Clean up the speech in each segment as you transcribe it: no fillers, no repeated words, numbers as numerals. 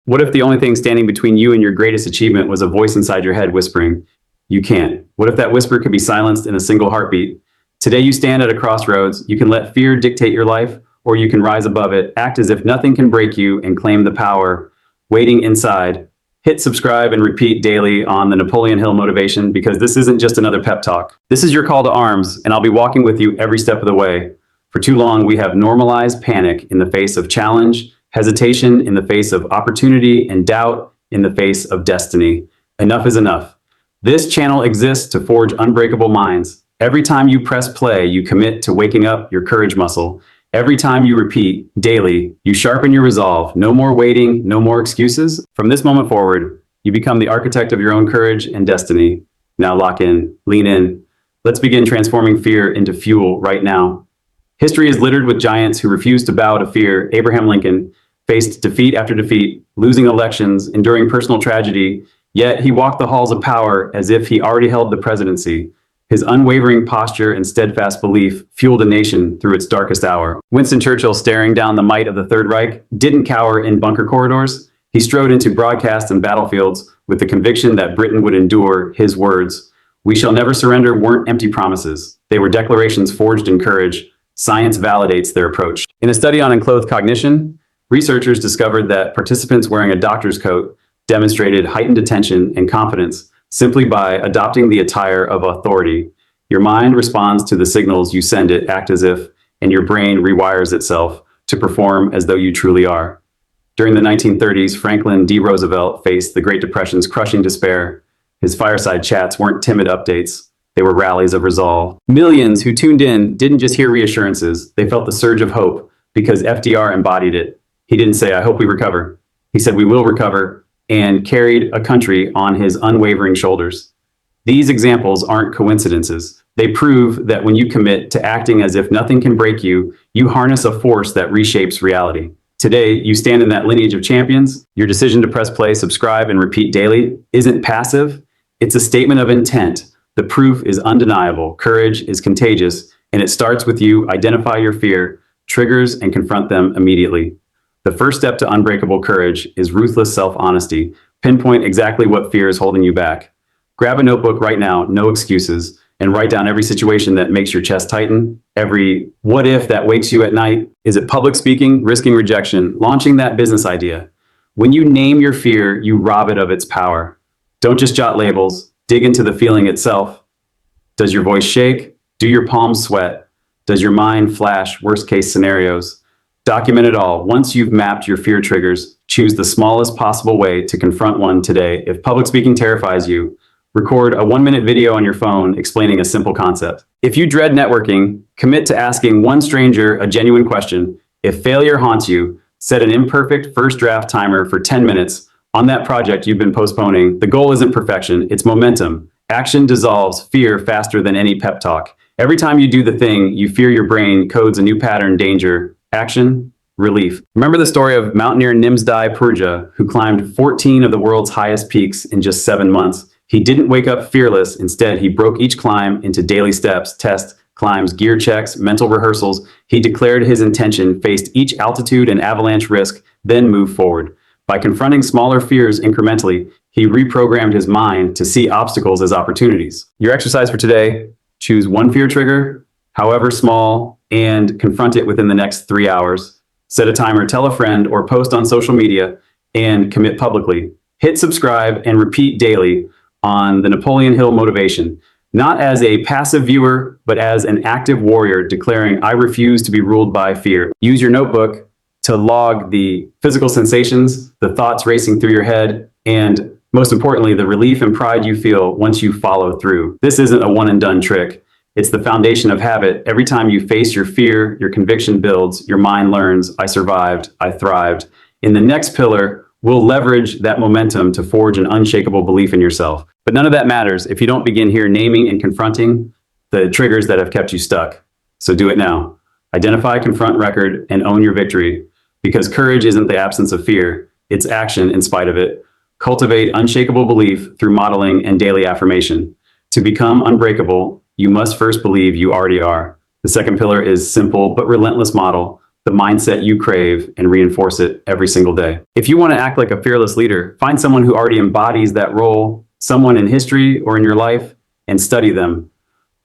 What if the only thing standing between you and your greatest achievement was a voice inside your head whispering, "You can't"? What if that whisper could be silenced in a single heartbeat? Today you stand at a crossroads. You can let fear dictate your life, or you can rise above it, act as if nothing can break you, and claim the power waiting inside. Hit subscribe and repeat daily on the Napoleon Hill motivation, because this isn't just another pep talk. This is your call to arms, and I'll be walking with you every step of the way. For too long, we have normalized panic in the face of challenge, hesitation in the face of opportunity, and doubt in the face of destiny. Enough is enough. This channel exists to forge unbreakable minds. Every time you press play, you commit to waking up your courage muscle. Every time you repeat daily, you sharpen your resolve. No more waiting, no more excuses. From this moment forward, you become the architect of your own courage and destiny. Now lock in, lean in. Let's begin transforming fear into fuel right now. History is littered with giants who refused to bow to fear. Abraham Lincoln faced defeat after defeat, losing elections, enduring personal tragedy, yet he walked the halls of power as if he already held the presidency. His unwavering posture and steadfast belief fueled a nation through its darkest hour. Winston Churchill, staring down the might of the Third Reich, didn't cower in bunker corridors. He strode into broadcasts and battlefields with the conviction that Britain would endure. His words, "We shall never surrender," weren't empty promises. They were declarations forged in courage. Science validates their approach. In a study on enclothed cognition, researchers discovered that participants wearing a doctor's coat demonstrated heightened attention and confidence simply by adopting the attire of authority. Your mind responds to the signals you send it, act as if, and your brain rewires itself to perform as though you truly are. During the 1930s, Franklin D. Roosevelt faced the Great Depression's crushing despair. His fireside chats weren't timid updates. They were rallies of resolve. Millions who tuned in didn't just hear reassurances. They felt the surge of hope because FDR embodied it. He didn't say, "I hope we recover." He said, "We will recover," and carried a country on his unwavering shoulders. These examples aren't coincidences. They prove that when you commit to acting as if nothing can break you, you harness a force that reshapes reality. Today, you stand in that lineage of champions. Your decision to press play, subscribe, and repeat daily isn't passive. It's a statement of intent. The proof is undeniable. Courage is contagious, and it starts with you. Identify your fear, triggers, and confront them immediately. The first step to unbreakable courage is ruthless self-honesty. Pinpoint exactly what fear is holding you back. Grab a notebook right now, no excuses, and write down every situation that makes your chest tighten, every what if that wakes you at night. Is it public speaking, risking rejection, launching that business idea? When you name your fear, you rob it of its power. Don't just jot labels, dig into the feeling itself. Does your voice shake? Do your palms sweat? Does your mind flash worst-case scenarios? Document it all. Once you've mapped your fear triggers, choose the smallest possible way to confront one today. If public speaking terrifies you, record a 1-minute video on your phone explaining a simple concept. If you dread networking, commit to asking one stranger a genuine question. If failure haunts you, set an imperfect first draft timer for 10 minutes on that project you've been postponing. The goal isn't perfection, it's momentum. Action dissolves fear faster than any pep talk. Every time you do the thing, you fear your brain codes a new pattern: danger, action, relief. Remember the story of mountaineer Nimsdai Purja, who climbed 14 of the world's highest peaks in just 7 months. He didn't wake up fearless. Instead, he broke each climb into daily steps, tests, climbs, gear checks, mental rehearsals. He declared his intention, faced each altitude and avalanche risk, then moved forward. By confronting smaller fears incrementally, he reprogrammed his mind to see obstacles as opportunities. Your exercise for today: choose one fear trigger, however small, and confront it within the next 3 hours. Set a timer, tell a friend, or post on social media, and commit publicly. Hit subscribe and repeat daily on the Napoleon Hill motivation, not as a passive viewer, but as an active warrior declaring, "I refuse to be ruled by fear." Use your notebook to log the physical sensations, the thoughts racing through your head, and most importantly, the relief and pride you feel once you follow through. This isn't a one and done trick. It's the foundation of habit. Every time you face your fear, your conviction builds, your mind learns, "I survived, I thrived." In the next pillar, we'll leverage that momentum to forge an unshakable belief in yourself. But none of that matters if you don't begin here naming and confronting the triggers that have kept you stuck. So do it now. Identify, confront, record, and own your victory. Because courage isn't the absence of fear, it's action in spite of it. Cultivate unshakable belief through modeling and daily affirmation. To become unbreakable, you must first believe you already are. The second pillar is simple but relentless model. the mindset you crave, and reinforce it every single day. If you want to act like a fearless leader, find someone who already embodies that role, someone in history or in your life, and study them.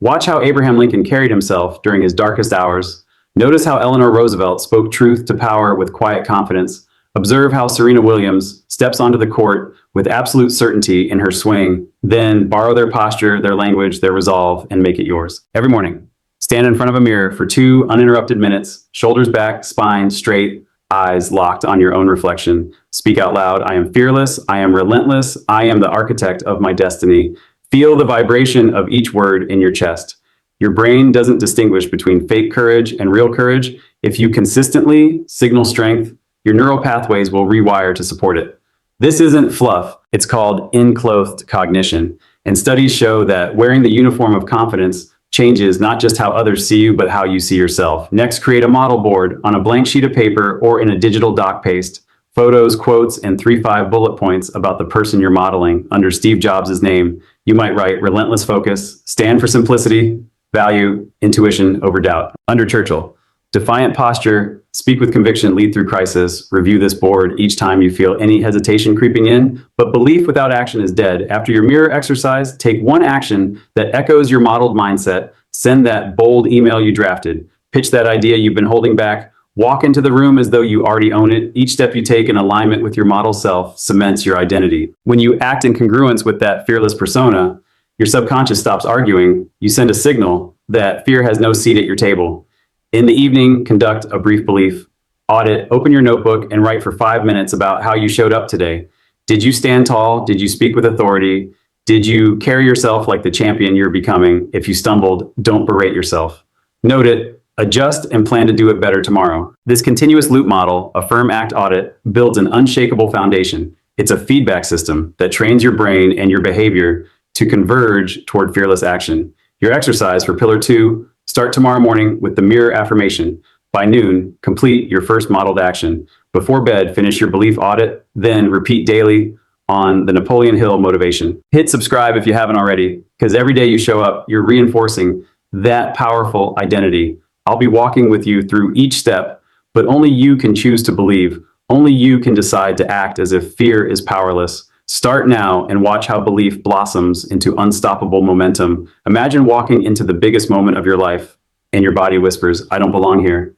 Watch how Abraham Lincoln carried himself during his darkest hours. Notice how Eleanor Roosevelt spoke truth to power with quiet confidence. Observe how Serena Williams steps onto the court with absolute certainty in her swing. Then borrow their posture, their language, their resolve, and make it yours. Every morning, stand in front of a mirror for 2 uninterrupted minutes, shoulders back, spine straight, eyes locked on your own reflection. Speak out loud, I am fearless, I am relentless, I am the architect of my destiny. Feel the vibration of each word in your chest. Your brain doesn't distinguish between fake courage and real courage. If you consistently signal strength, your neural pathways will rewire to support it. This isn't fluff, it's called enclothed cognition. And studies show that wearing the uniform of confidence changes not just how others see you, but how you see yourself. Next, create a model board on a blank sheet of paper or in a digital doc paste. Photos, quotes, and 3-5 bullet points about the person you're modeling. Under Steve Jobs' name, you might write relentless focus, stand for simplicity, value, intuition over doubt. Under Churchill, defiant posture, speak with conviction, lead through crisis. Review this board each time you feel any hesitation creeping in. But belief without action is dead. After your mirror exercise, take one action that echoes your modeled mindset. Send that bold email you drafted. Pitch that idea you've been holding back. Walk into the room as though you already own it. Each step you take in alignment with your model self cements your identity. When you act in congruence with that fearless persona, your subconscious stops arguing. You send a signal that fear has no seat at your table. In the evening, conduct a brief belief audit. Open your notebook and write for 5 minutes about how you showed up today. Did you stand tall? Did you speak with authority? Did you carry yourself like the champion you're becoming? If you stumbled, don't berate yourself. Note it. Adjust and plan to do it better tomorrow. This continuous loop model, Affirm Act Audit, builds an unshakable foundation. It's a feedback system that trains your brain and your behavior to converge toward fearless action. Your exercise for Pillar 2, start tomorrow morning with the mirror affirmation. By noon, complete your first modeled action. Before bed, finish your belief audit, then repeat daily on the Napoleon Hill motivation. Hit subscribe if you haven't already, because every day you show up, you're reinforcing that powerful identity. I'll be walking with you through each step, but only you can choose to believe. Only you can decide to act as if fear is powerless. Start now and watch how belief blossoms into unstoppable momentum. Imagine walking into the biggest moment of your life and your body whispers, I don't belong here.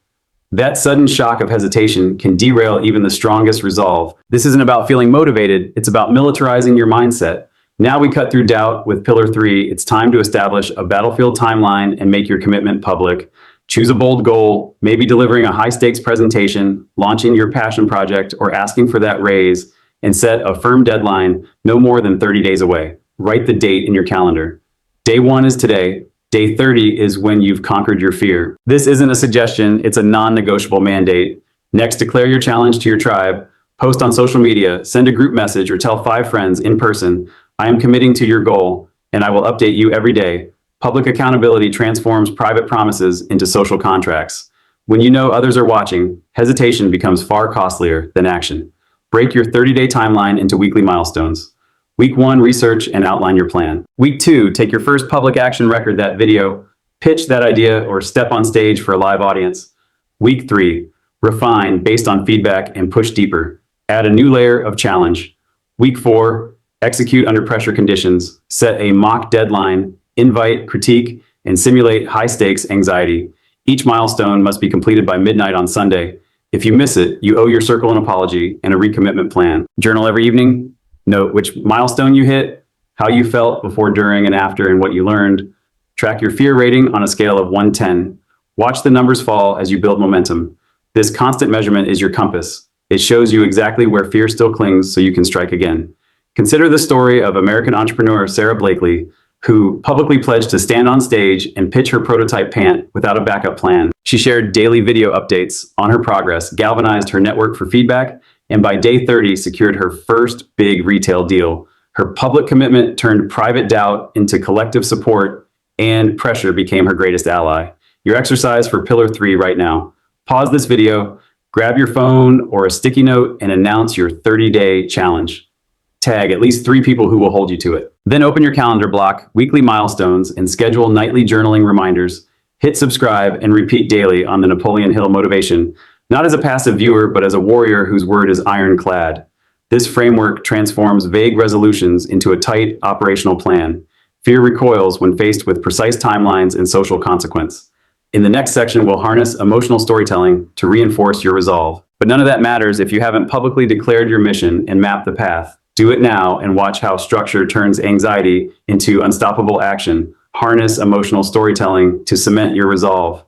That sudden shock of hesitation can derail even the strongest resolve. This isn't about feeling motivated, it's about militarizing your mindset. Now we cut through doubt with Pillar 3. It's time to establish a battlefield timeline and make your commitment public. Choose a bold goal, maybe delivering a high-stakes presentation, launching your passion project, or asking for that raise, and set a firm deadline no more than 30 days away. Write the date in your calendar. Day 1 is today. Day 30 is when you've conquered your fear. This isn't a suggestion, it's a non-negotiable mandate. Next, declare your challenge to your tribe. Post on social media, send a group message, or tell 5 friends in person, I am committing to your goal, and I will update you every day. Public accountability transforms private promises into social contracts. When you know others are watching, hesitation becomes far costlier than action. Break your 30-day timeline into weekly milestones. Week 1, research and outline your plan. Week 2, take your first public action, record that video, pitch that idea, or step on stage for a live audience. Week 3, refine based on feedback and push deeper. Add a new layer of challenge. Week 4, execute under pressure conditions. Set a mock deadline. Invite, critique, and simulate high-stakes anxiety. Each milestone must be completed by midnight on Sunday. If you miss it, you owe your circle an apology and a recommitment plan. Journal every evening. Note which milestone you hit, how you felt before, during, and after, and what you learned. Track your fear rating on a scale of 1 to 10. Watch the numbers fall as you build momentum. This constant measurement is your compass. It shows you exactly where fear still clings so you can strike again. Consider the story of American entrepreneur Sarah Blakely, who publicly pledged to stand on stage and pitch her prototype pant without a backup plan. She shared daily video updates on her progress, galvanized her network for feedback, and by day 30 secured her first big retail deal. Her public commitment turned private doubt into collective support, and pressure became her greatest ally. Your exercise for Pillar 3 right now. Pause this video, grab your phone or a sticky note, and announce your 30-day challenge. Tag at least 3 people who will hold you to it. Then open your calendar block, weekly milestones, and schedule nightly journaling reminders. Hit subscribe and repeat daily on the Napoleon Hill Motivation, not as a passive viewer, but as a warrior whose word is ironclad. This framework transforms vague resolutions into a tight operational plan. Fear recoils when faced with precise timelines and social consequence. In the next section, we'll harness emotional storytelling to reinforce your resolve. But none of that matters if you haven't publicly declared your mission and mapped the path. Do it now and watch how structure turns anxiety into unstoppable action. Harness emotional storytelling to cement your resolve.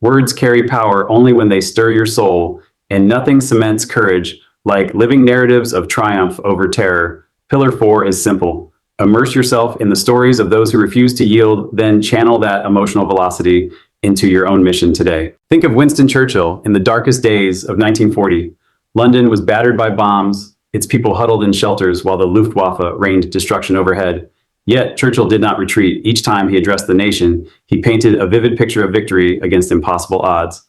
Words carry power only when they stir your soul, and nothing cements courage like living narratives of triumph over terror. Pillar 4 is simple. Immerse yourself in the stories of those who refuse to yield, then channel that emotional velocity into your own mission today. Think of Winston Churchill in the darkest days of 1940. London was battered by bombs, its people huddled in shelters while the Luftwaffe rained destruction overhead. Yet Churchill did not retreat. Each time he addressed the nation, he painted a vivid picture of victory against impossible odds.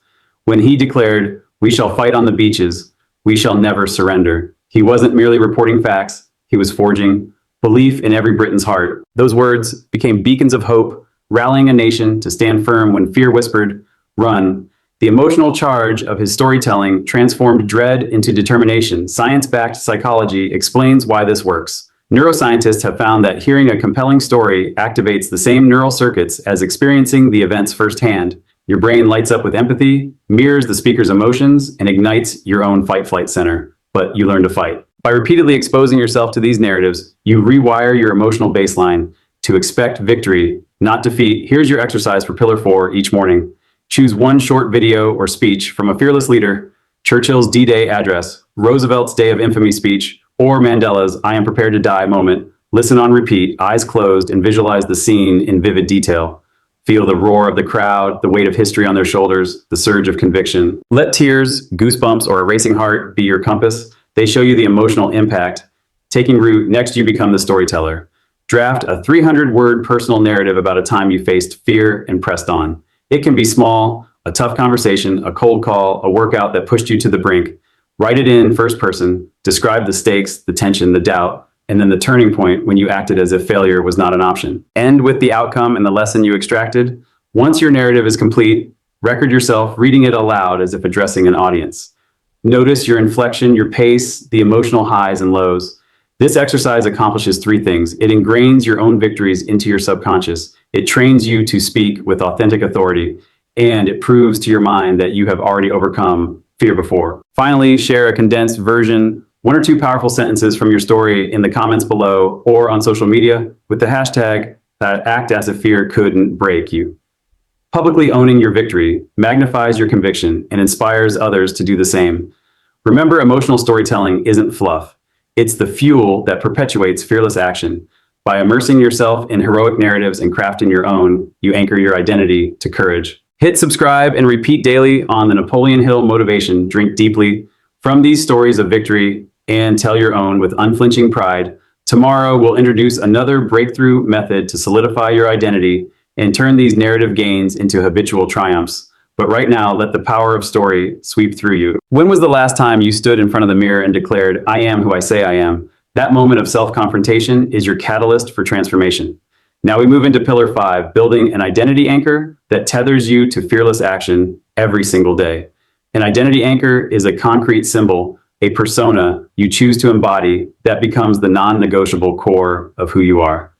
When he declared, "We shall fight on the beaches, we shall never surrender," he wasn't merely reporting facts, he was forging belief in every Briton's heart. Those words became beacons of hope, rallying a nation to stand firm when fear whispered, "Run." The emotional charge of his storytelling transformed dread into determination. Science-backed psychology explains why this works. Neuroscientists have found that hearing a compelling story activates the same neural circuits as experiencing the events firsthand. Your brain lights up with empathy, mirrors the speaker's emotions, and ignites your own fight-flight center. But you learn to fight. By repeatedly exposing yourself to these narratives, you rewire your emotional baseline to expect victory, not defeat. Here's your exercise for Pillar 4 each morning. Choose one short video or speech from a fearless leader, Churchill's D-Day address, Roosevelt's Day of Infamy speech, or Mandela's "I am prepared to die" moment. Listen on repeat, eyes closed, and visualize the scene in vivid detail. Feel the roar of the crowd, the weight of history on their shoulders, the surge of conviction. Let tears, goosebumps, or a racing heart be your compass. They show you the emotional impact. Taking root, next you become the storyteller. Draft a 300-word personal narrative about a time you faced fear and pressed on. It can be small, a tough conversation, a cold call, a workout that pushed you to the brink. Write it in first person, describe the stakes, the tension, the doubt, and then the turning point when you acted as if failure was not an option. End with the outcome and the lesson you extracted. Once your narrative is complete, record yourself reading it aloud as if addressing an audience. Notice your inflection, your pace, the emotional highs and lows. This exercise accomplishes 3 things. It ingrains your own victories into your subconscious. It trains you to speak with authentic authority, and it proves to your mind that you have already overcome fear before. Finally, share a condensed version, 1 or 2 powerful sentences from your story in the comments below or on social media with the hashtag that act as if fear couldn't break you. Publicly owning your victory magnifies your conviction and inspires others to do the same. Remember, emotional storytelling isn't fluff. It's the fuel that perpetuates fearless action. By immersing yourself in heroic narratives and crafting your own, you anchor your identity to courage. Hit subscribe and repeat daily on the Napoleon Hill Motivation. Drink deeply from these stories of victory and tell your own with unflinching pride. Tomorrow, we'll introduce another breakthrough method to solidify your identity and turn these narrative gains into habitual triumphs. But right now, let the power of story sweep through you. When was the last time you stood in front of the mirror and declared, "I am who I say I am"? That moment of self-confrontation is your catalyst for transformation. Now we move into Pillar 5, building an identity anchor that tethers you to fearless action every single day. An identity anchor is a concrete symbol, a persona you choose to embody that becomes the non-negotiable core of who you are.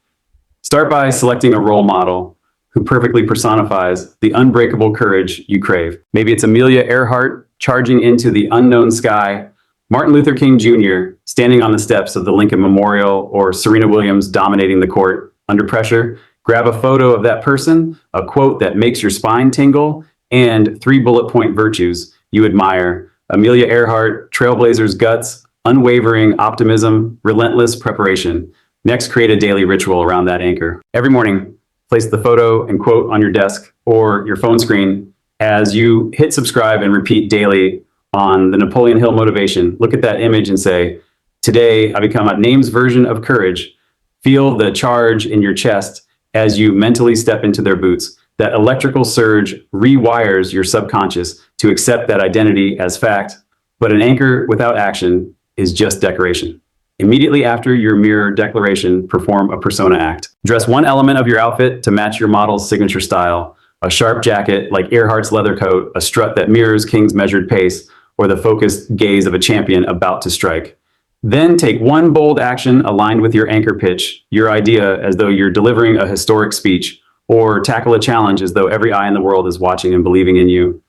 Start by selecting a role model who perfectly personifies the unbreakable courage you crave. Maybe it's Amelia Earhart charging into the unknown sky, Martin Luther King Jr. standing on the steps of the Lincoln Memorial, or Serena Williams dominating the court under pressure. Grab a photo of that person, a quote that makes your spine tingle, and 3 bullet point virtues you admire. Amelia Earhart, trailblazer's guts, unwavering optimism, relentless preparation. Next, create a daily ritual around that anchor. Every morning, place the photo and quote on your desk or your phone screen. As you hit subscribe and repeat daily on the Napoleon Hill Motivation, look at that image and say, "Today, I become a name's version of courage." Feel the charge in your chest as you mentally step into their boots. That electrical surge rewires your subconscious to accept that identity as fact, but an anchor without action is just decoration. Immediately after your mirror declaration, perform a persona act. Dress one element of your outfit to match your model's signature style. A sharp jacket like Earhart's leather coat, a strut that mirrors King's measured pace, or the focused gaze of a champion about to strike. Then take one bold action aligned with your anchor pitch, your idea as though you're delivering a historic speech, or tackle a challenge as though every eye in the world is watching and believing in you.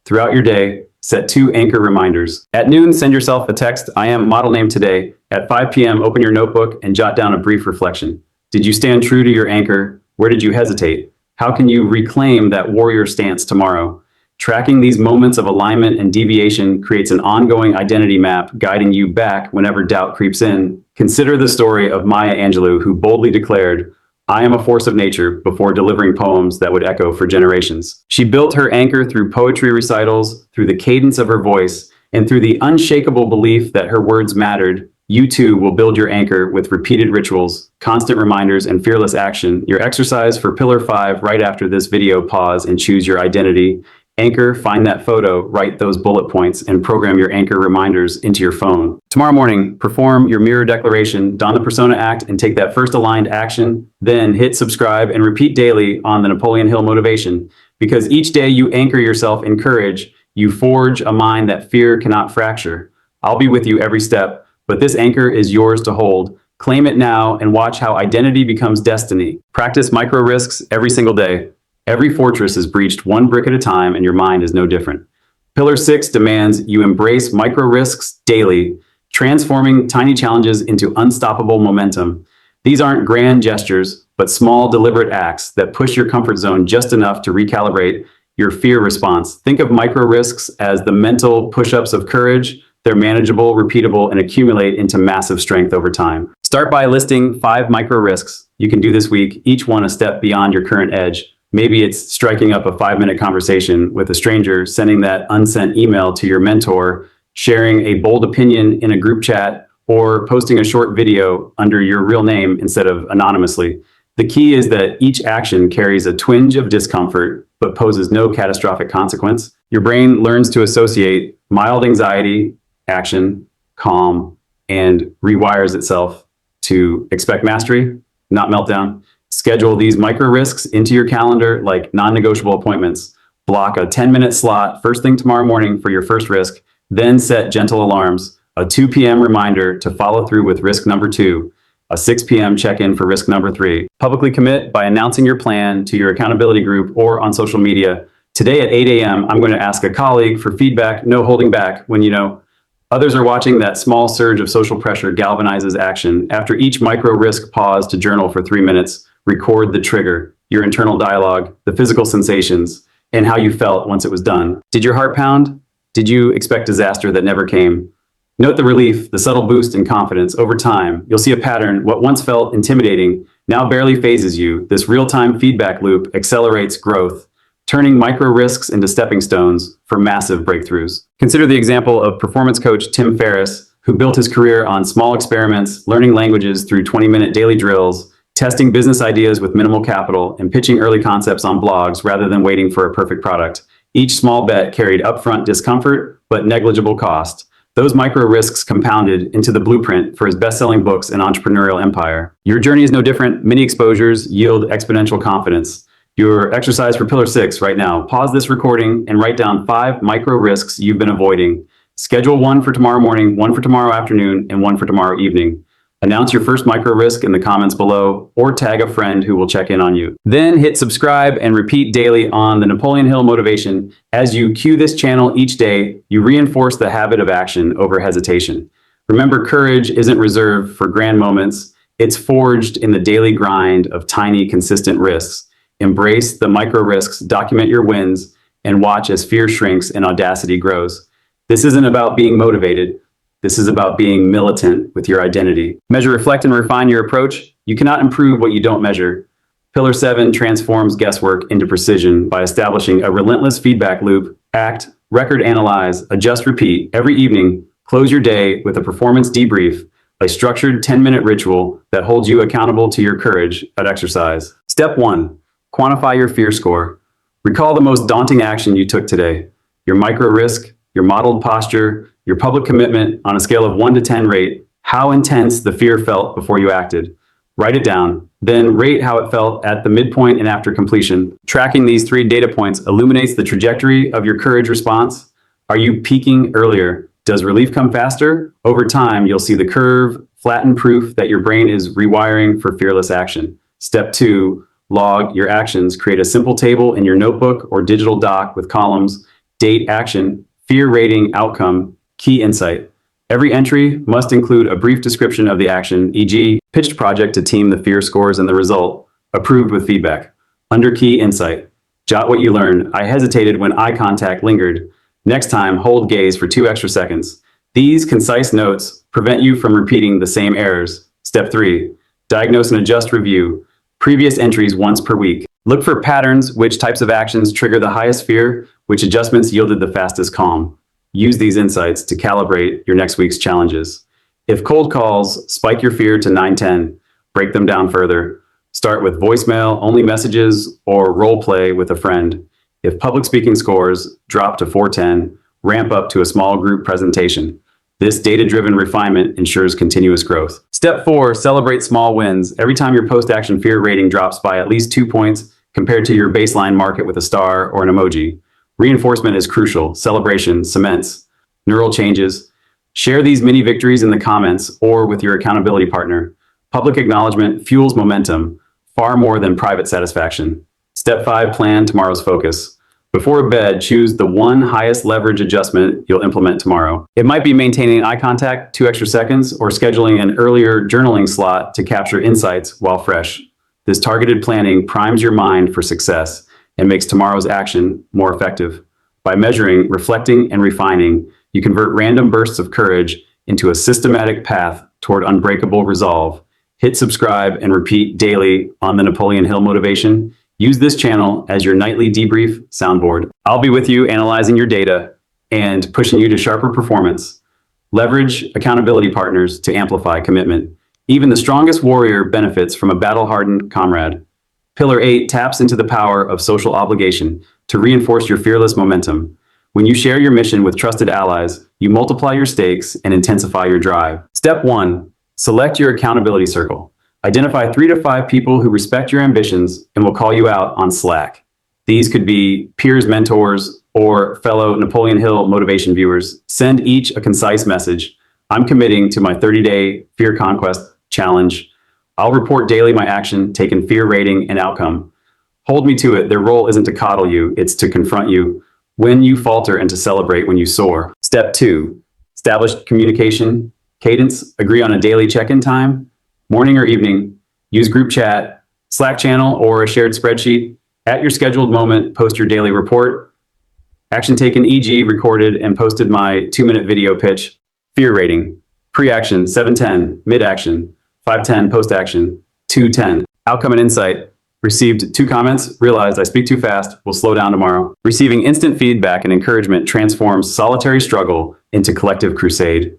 Throughout your day, set 2 anchor reminders. At noon, send yourself a text, "I am model name today." At 5 p.m., open your notebook and jot down a brief reflection. Did you stand true to your anchor? Where did you hesitate? How can you reclaim that warrior stance tomorrow? Tracking these moments of alignment and deviation creates an ongoing identity map guiding you back whenever doubt creeps in. Consider the story of Maya Angelou, who boldly declared, "I am a force of nature," before delivering poems that would echo for generations. She built her anchor through poetry recitals, through the cadence of her voice, and through the unshakable belief that her words mattered. You too will build your anchor with repeated rituals, constant reminders, and fearless action. Your exercise for Pillar 5 right after this video: pause and choose your identity. Anchor, find that photo, write those bullet points, and program your anchor reminders into your phone. Tomorrow morning, perform your mirror declaration, don the persona act, and take that first aligned action. Then hit subscribe and repeat daily on the Napoleon Hill motivation. Because each day you anchor yourself in courage, you forge a mind that fear cannot fracture. I'll be with you every step, but this anchor is yours to hold. Claim it now and watch how identity becomes destiny. Practice micro risks every single day. Every fortress is breached one brick at a time, and your mind is no different. Pillar 6 demands you embrace micro risks daily, transforming tiny challenges into unstoppable momentum. These aren't grand gestures, but small, deliberate acts that push your comfort zone just enough to recalibrate your fear response. Think of micro risks as the mental push-ups of courage. They're manageable, repeatable, and accumulate into massive strength over time. Start by listing 5 micro risks you can do this week, each one a step beyond your current edge. Maybe it's striking up a 5-minute conversation with a stranger, sending that unsent email to your mentor, sharing a bold opinion in a group chat, or posting a short video under your real name instead of anonymously. The key is that each action carries a twinge of discomfort, but poses no catastrophic consequence. Your brain learns to associate mild anxiety, action, calm, and rewires itself to expect mastery, not meltdown. Schedule these micro risks into your calendar like non-negotiable appointments. Block a 10-minute slot first thing tomorrow morning for your first risk, then set gentle alarms, a 2 p.m. reminder to follow through with risk number 2, a 6 p.m. check-in for risk number 3. Publicly commit by announcing your plan to your accountability group or on social media. Today at 8 a.m., I'm going to ask a colleague for feedback, no holding back. When others are watching, that small surge of social pressure galvanizes action. After each micro risk, pause to journal for 3 minutes. Record the trigger, your internal dialogue, the physical sensations, and how you felt once it was done. Did your heart pound? Did you expect disaster that never came? Note the relief, the subtle boost in confidence. Over time, you'll see a pattern. What once felt intimidating now barely phases you. This real-time feedback loop accelerates growth, turning micro risks into stepping stones for massive breakthroughs. Consider the example of performance coach Tim Ferriss, who built his career on small experiments, learning languages through 20-minute daily drills, testing business ideas with minimal capital, and pitching early concepts on blogs rather than waiting for a perfect product. Each small bet carried upfront discomfort, but negligible cost. Those micro risks compounded into the blueprint for his best-selling books and entrepreneurial empire. Your journey is no different. Many exposures yield exponential confidence. Your exercise for Pillar 6 right now. Pause this recording and write down 5 micro risks you've been avoiding. Schedule 1 for tomorrow morning, 1 for tomorrow afternoon, and 1 for tomorrow evening. Announce your first micro risk in the comments below, or tag a friend who will check in on you. Then hit subscribe and repeat daily on the Napoleon Hill motivation. As you cue this channel each day, you reinforce the habit of action over hesitation. Remember, courage isn't reserved for grand moments. It's forged in the daily grind of tiny, consistent risks. Embrace the micro risks, document your wins, and watch as fear shrinks and audacity grows. This isn't about being motivated. This is about being militant with your identity. Measure, reflect, and refine your approach. You cannot improve what you don't measure. Pillar 7 transforms guesswork into precision by establishing a relentless feedback loop. Act, record, analyze, adjust, repeat. Every evening, close your day with a performance debrief, a structured 10-minute ritual that holds you accountable to your courage at exercise. Step 1, quantify your fear score. Recall the most daunting action you took today. Your micro risk, your modeled posture, your public commitment. On a scale of 1 to 10 rate how intense the fear felt before you acted. Write it down, then rate how it felt at the midpoint and after completion. Tracking these 3 data points illuminates the trajectory of your courage response. Are you peaking earlier? Does relief come faster? Over time, you'll see the curve flatten, proof that your brain is rewiring for fearless action. Step 2, log your actions. Create a simple table in your notebook or digital doc with columns: date, action, fear rating, outcome, key insight. Every entry must include a brief description of the action, e.g., pitched project to team, the fear scores, and the result. Approved with feedback. Under key insight, jot what you learned. I hesitated when eye contact lingered. Next time, hold gaze for 2 extra seconds. These concise notes prevent you from repeating the same errors. Step 3, diagnose and adjust, review previous entries once per week. Look for patterns: which types of actions trigger the highest fear, which adjustments yielded the fastest calm. Use these insights to calibrate your next week's challenges. If cold calls spike your fear to 910, break them down further. Start with voicemail, only messages, or role play with a friend. If public speaking scores drop to 410, ramp up to a small group presentation. This data-driven refinement ensures continuous growth. Step 4, celebrate small wins. Every time your post-action fear rating drops by at least 2 points compared to your baseline, mark it with a star or an emoji. Reinforcement is crucial. Celebration cements neural changes. Share these mini victories in the comments or with your accountability partner. Public acknowledgement fuels momentum far more than private satisfaction. Step 5, plan tomorrow's focus. Before bed, choose the one highest leverage adjustment you'll implement tomorrow. It might be maintaining eye contact 2 extra seconds or scheduling an earlier journaling slot to capture insights while fresh. This targeted planning primes your mind for success and makes tomorrow's action more effective. By measuring, reflecting, and refining, you convert random bursts of courage into a systematic path toward unbreakable resolve. Hit subscribe and repeat daily on the Napoleon Hill Motivation. Use this channel as your nightly debrief soundboard. I'll be with you analyzing your data and pushing you to sharper performance. Leverage accountability partners to amplify commitment. Even the strongest warrior benefits from a battle-hardened comrade. Pillar 8 taps into the power of social obligation to reinforce your fearless momentum. When you share your mission with trusted allies, you multiply your stakes and intensify your drive. Step 1, select your accountability circle. Identify 3 to 5 people who respect your ambitions and will call you out on Slack. These could be peers, mentors, or fellow Napoleon Hill motivation viewers. Send each a concise message. I'm committing to my 30-day fear conquest challenge. I'll report daily my action, taken, fear rating, and outcome. Hold me to it. Their role isn't to coddle you, it's to confront you when you falter and to celebrate when you soar. Step 2, establish communication cadence. Agree on a daily check-in time. Morning or evening, use group chat, Slack channel, or a shared spreadsheet. At your scheduled moment, post your daily report. Action taken, e.g. recorded and posted my 2-minute video pitch. Fear rating, pre-action 710, mid-action 510, post-action 210. Outcome and insight, received 2 comments, realized I speak too fast, will slow down tomorrow. Receiving instant feedback and encouragement transforms solitary struggle into collective crusade.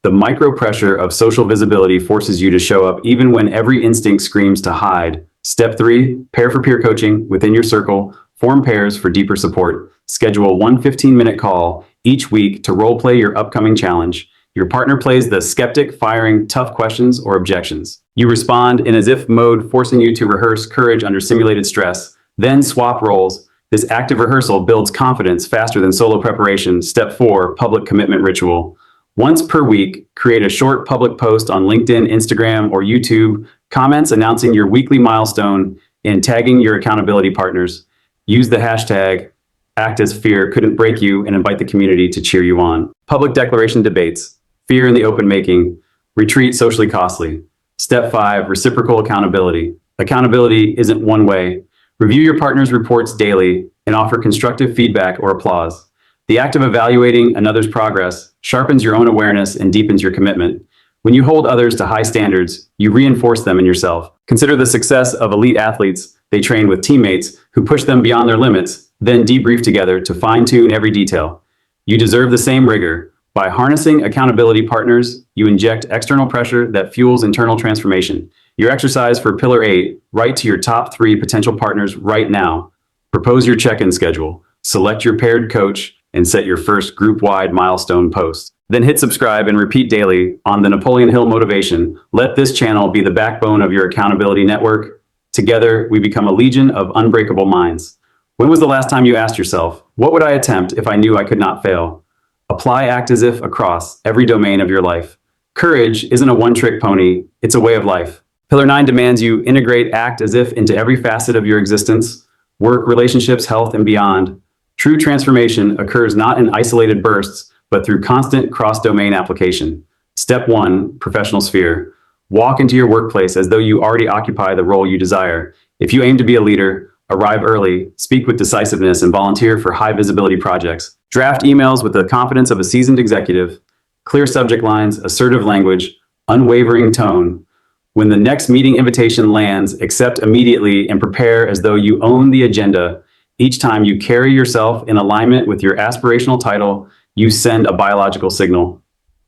The micro pressure of social visibility forces you to show up even when every instinct screams to hide. Step 3, pair for peer coaching within your circle. Form pairs for deeper support. Schedule one 15-minute call each week to role-play your upcoming challenge. Your partner plays the skeptic, firing tough questions or objections. You respond in as if mode, forcing you to rehearse courage under simulated stress. Then swap roles. This active rehearsal builds confidence faster than solo preparation. Step 4, public commitment ritual. Once per week, create a short public post on LinkedIn, Instagram, or YouTube, comments announcing your weekly milestone and tagging your accountability partners. Use the hashtag #ActAsFear and invite the community to cheer you on. Public declaration debates. Fear in the open making. Retreat socially costly. Step 5, reciprocal accountability. Accountability isn't one way. Review your partner's reports daily and offer constructive feedback or applause. The act of evaluating another's progress sharpens your own awareness and deepens your commitment. When you hold others to high standards, you reinforce them in yourself. Consider the success of elite athletes. They train with teammates who push them beyond their limits, then debrief together to fine-tune every detail. You deserve the same rigor. By harnessing accountability partners, you inject external pressure that fuels internal transformation. Your exercise for Pillar 8, write to your top 3 potential partners right now. Propose your check-in schedule. Select your paired coach and set your first group-wide milestone post. Then hit subscribe and repeat daily on the Napoleon Hill Motivation. Let this channel be the backbone of your accountability network. Together, we become a legion of unbreakable minds. When was the last time you asked yourself, what would I attempt if I knew I could not fail? Apply act as if across every domain of your life. Courage isn't a one-trick pony, it's a way of life. Pillar 9 demands you integrate act as if into every facet of your existence, work, relationships, health, and beyond. True transformation occurs not in isolated bursts, but through constant cross-domain application. Step 1, professional sphere. Walk into your workplace as though you already occupy the role you desire. If you aim to be a leader, arrive early, speak with decisiveness, and volunteer for high-visibility projects. Draft emails with the confidence of a seasoned executive, clear subject lines, assertive language, unwavering tone. When the next meeting invitation lands, accept immediately and prepare as though you own the agenda. Each time you carry yourself in alignment with your aspirational title, you send a biological signal.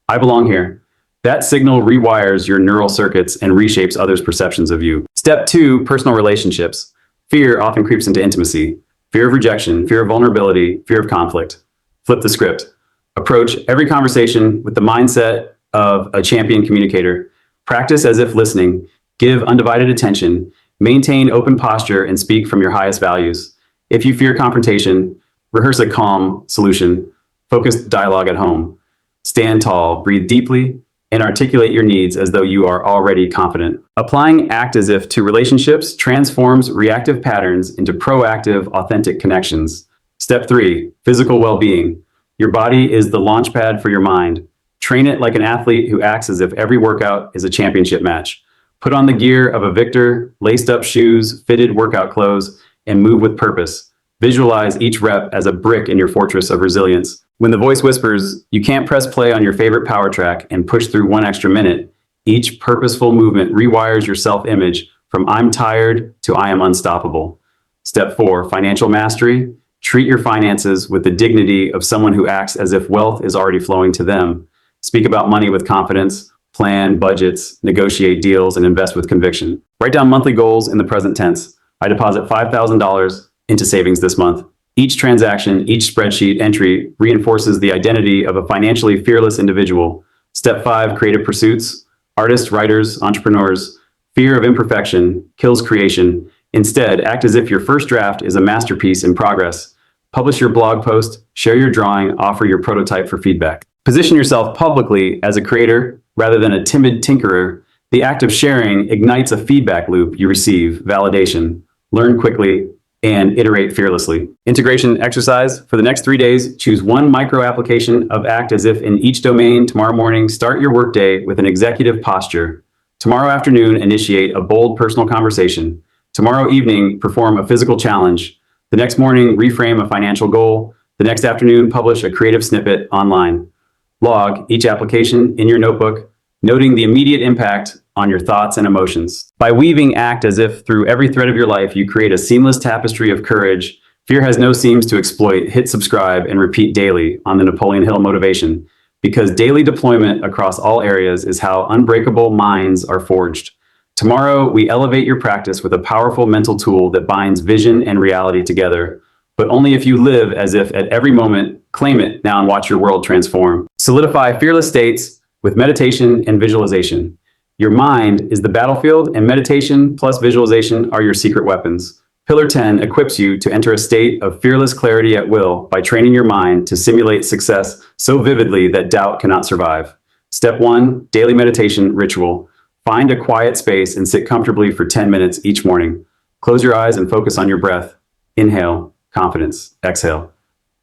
I belong here. That signal rewires your neural circuits and reshapes others' perceptions of you. Step 2, personal relationships. Fear often creeps into intimacy. Fear of rejection, fear of vulnerability, fear of conflict. Flip the script. Approach every conversation with the mindset of a champion communicator. Practice as if listening. Give undivided attention. Maintain open posture and speak from your highest values. If you fear confrontation, rehearse a calm solution. Focus dialogue at home. Stand tall, breathe deeply, and articulate your needs as though you are already confident. Applying act as if to relationships transforms reactive patterns into proactive, authentic connections. Step 3, physical well-being. Your body is the launch pad for your mind. Train it like an athlete who acts as if every workout is a championship match. Put on the gear of a victor, laced up shoes, fitted workout clothes, and move with purpose. Visualize each rep as a brick in your fortress of resilience. When the voice whispers, you can't press play on your favorite power track and push through one extra minute, each purposeful movement rewires your self-image from I'm tired to I am unstoppable. Step 4, financial mastery. Treat your finances with the dignity of someone who acts as if wealth is already flowing to them. Speak about money with confidence, plan budgets, negotiate deals, and invest with conviction. Write down monthly goals in the present tense. I deposit $5,000 into savings this month. Each transaction, each spreadsheet entry reinforces the identity of a financially fearless individual. Step 5, creative pursuits. Artists, writers, entrepreneurs. Fear of imperfection kills creation. Instead, act as if your first draft is a masterpiece in progress. Publish your blog post, share your drawing, offer your prototype for feedback. Position yourself publicly as a creator rather than a timid tinkerer. The act of sharing ignites a feedback loop you receive, validation. Learn quickly and iterate fearlessly. Integration exercise. For the next 3 days, choose one micro application of act as if in each domain. Tomorrow morning, start your workday with an executive posture. Tomorrow afternoon, initiate a bold personal conversation. Tomorrow evening, perform a physical challenge. The next morning, reframe a financial goal. The next afternoon, publish a creative snippet online. Log each application in your notebook, noting the immediate impact on your thoughts and emotions. By weaving act as if through every thread of your life, you create a seamless tapestry of courage. Fear has no seams to exploit. Hit subscribe and repeat daily on the Napoleon Hill Motivation, because daily deployment across all areas is how unbreakable minds are forged. Tomorrow, we elevate your practice with a powerful mental tool that binds vision and reality together, but only if you live as if at every moment. Claim it now and watch your world transform. Solidify fearless states with meditation and visualization. Your mind is the battlefield, and meditation plus visualization are your secret weapons. Pillar 10 equips you to enter a state of fearless clarity at will by training your mind to simulate success so vividly that doubt cannot survive. Step 1, daily meditation ritual. Find a quiet space and sit comfortably for 10 minutes each morning. Close your eyes and focus on your breath. Inhale, confidence. Exhale,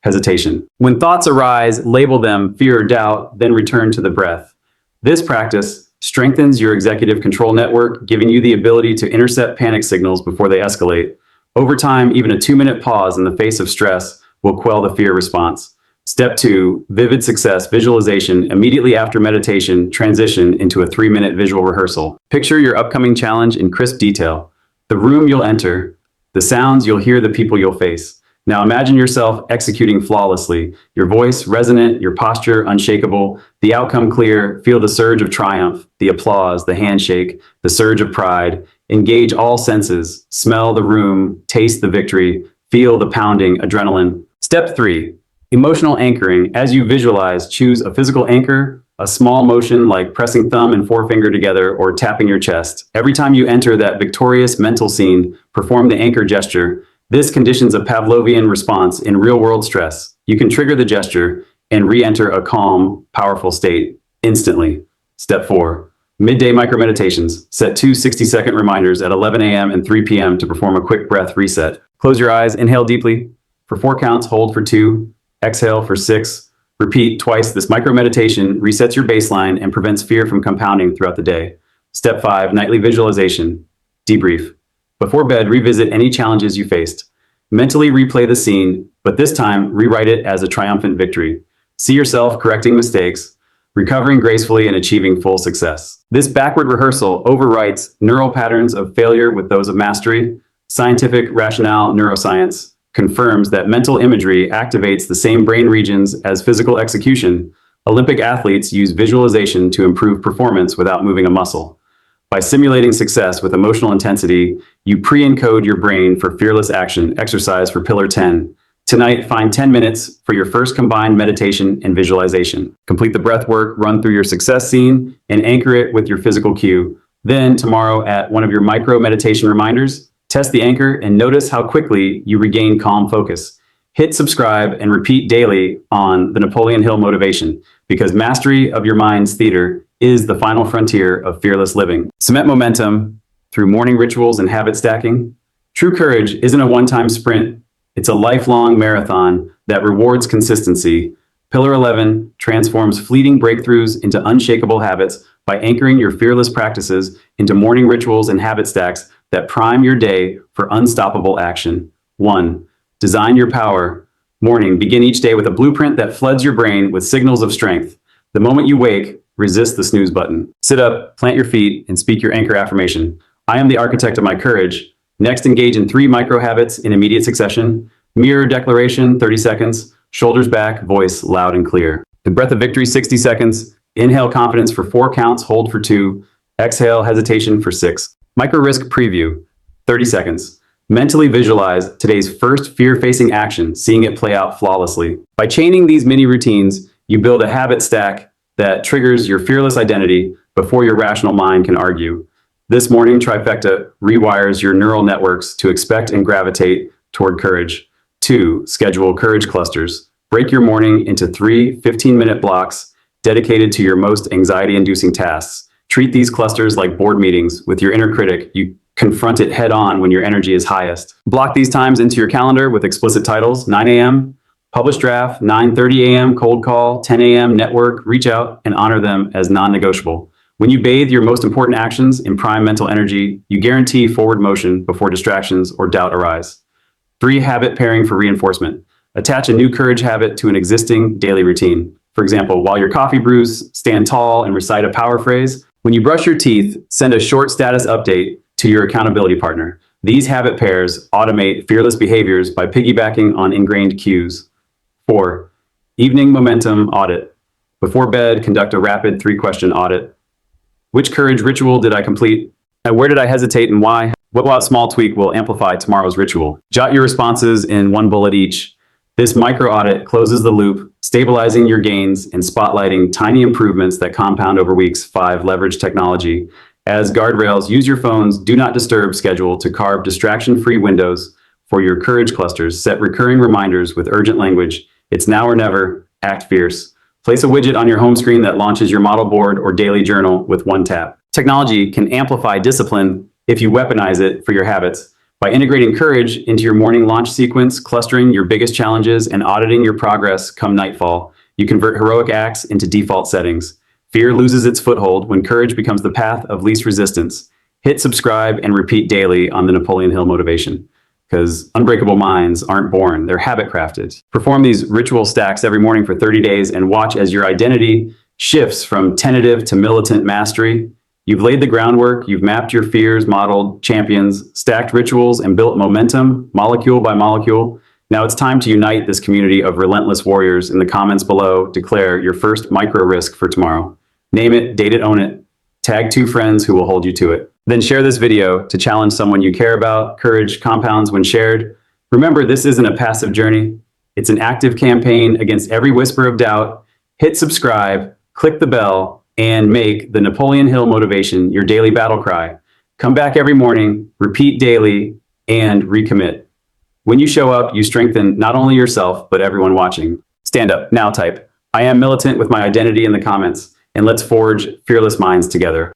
hesitation. When thoughts arise, label them fear or doubt, then return to the breath. This practice strengthens your executive control network, giving you the ability to intercept panic signals before they escalate. Over time, even a 2-minute pause in the face of stress will quell the fear response. Step 2, vivid success visualization. Immediately after meditation, transition into a 3-minute visual rehearsal. Picture your upcoming challenge in crisp detail. The room you'll enter, the sounds you'll hear, the people you'll face. Now imagine yourself executing flawlessly, your voice resonant, your posture unshakable, the outcome clear. Feel the surge of triumph, the applause, the handshake, the surge of pride. Engage all senses. Smell the room, taste the victory, feel the pounding adrenaline. Step 3, Emotional anchoring. As you visualize, choose a physical anchor, a small motion like pressing thumb and forefinger together or tapping your chest. Every time you enter that victorious mental scene, perform the anchor gesture. This conditions a Pavlovian response in real-world stress. You can trigger the gesture and re-enter a calm, powerful state instantly. Step 4. Midday micro-meditations. Set two 60-second reminders at 11 a.m. and 3 p.m. to perform a quick breath reset. Close your eyes, inhale deeply. For 4 counts, hold for 2, exhale for 6. Repeat twice. This micro-meditation resets your baseline and prevents fear from compounding throughout the day. Step 5. Nightly visualization. Debrief. Before bed, revisit any challenges you faced. Mentally replay the scene, but this time, rewrite it as a triumphant victory. See yourself correcting mistakes, recovering gracefully, and achieving full success. This backward rehearsal overwrites neural patterns of failure with those of mastery. Scientific rationale neuroscience confirms that mental imagery activates the same brain regions as physical execution. Olympic athletes use visualization to improve performance without moving a muscle. By simulating success with emotional intensity, you pre-encode your brain for fearless action. Exercise for Pillar 10. Tonight, find 10 minutes for your first combined meditation and visualization. Complete the breath work, run through your success scene, and anchor it with your physical cue. Then, tomorrow at one of your micro meditation reminders, test the anchor and notice how quickly you regain calm focus. Hit subscribe and repeat daily on the Napoleon Hill motivation, because mastery of your mind's theater is the final frontier of fearless living. Cement momentum through morning rituals and habit stacking. True courage isn't a one-time sprint. It's a lifelong marathon that rewards consistency. Pillar 11 transforms fleeting breakthroughs into unshakable habits by anchoring your fearless practices into morning rituals and habit stacks that prime your day for unstoppable action. 1. Design your power. Morning. Begin each day with a blueprint that floods your brain with signals of strength. The moment you wake, resist the snooze button. Sit up, plant your feet, and speak your anchor affirmation. I am the architect of my courage. Next, engage in 3 micro habits in immediate succession. Mirror declaration, 30 seconds. Shoulders back, voice loud and clear. The breath of victory, 60 seconds. Inhale confidence for 4 counts, hold for 2. Exhale hesitation for 6. Micro risk preview, 30 seconds. Mentally visualize today's first fear-facing action, seeing it play out flawlessly. By chaining these mini routines, you build a habit stack that triggers your fearless identity before your rational mind can argue. This morning trifecta rewires your neural networks to expect and gravitate toward courage. 2. Schedule courage clusters. Break your morning into 3 15-minute blocks dedicated to your most anxiety-inducing tasks. Treat these clusters like board meetings with your inner critic. You confront it head-on when your energy is highest. Block these times into your calendar with explicit titles: 9 a.m., publish draft; 9:30 a.m., cold call; 10 a.m., network, reach out, and honor them as non-negotiable. When you bathe your most important actions in prime mental energy, you guarantee forward motion before distractions or doubt arise. 3. Habit pairing for reinforcement. Attach a new courage habit to an existing daily routine. For example, while your coffee brews, stand tall and recite a power phrase. When you brush your teeth, send a short status update to your accountability partner. These habit pairs automate fearless behaviors by piggybacking on ingrained cues. 4. Evening momentum audit. Before bed, conduct a rapid 3-question audit. Which courage ritual did I complete? Where did I hesitate and why? What small tweak will amplify tomorrow's ritual? Jot your responses in 1 bullet each. This micro audit closes the loop, stabilizing your gains and spotlighting tiny improvements that compound over weeks. 5. Leverage technology. As guardrails, use your phone's do not disturb schedule to carve distraction-free windows for your courage clusters. Set recurring reminders with urgent language. It's now or never. Act fierce. Place a widget on your home screen that launches your model board or daily journal with 1 tap. Technology can amplify discipline if you weaponize it for your habits. By integrating courage into your morning launch sequence, clustering your biggest challenges, and auditing your progress come nightfall, you convert heroic acts into default settings. Fear loses its foothold when courage becomes the path of least resistance. Hit subscribe and repeat daily on the Napoleon Hill motivation, because unbreakable minds aren't born, they're habit crafted. Perform these ritual stacks every morning for 30 days and watch as your identity shifts from tentative to militant mastery. You've laid the groundwork, you've mapped your fears, modeled champions, stacked rituals, and built momentum, molecule by molecule. Now it's time to unite this community of relentless warriors. In the comments below, declare your first micro risk for tomorrow. Name it, date it, own it. Tag 2 friends who will hold you to it. Then share this video to challenge someone you care about. Courage compounds when shared. Remember, this isn't a passive journey. It's an active campaign against every whisper of doubt. Hit subscribe, click the bell, and make the Napoleon Hill motivation your daily battle cry. Come back every morning, repeat daily, and recommit. When you show up, you strengthen not only yourself, but everyone watching. Stand up, now type, I am militant with my identity in the comments, and let's forge fearless minds together.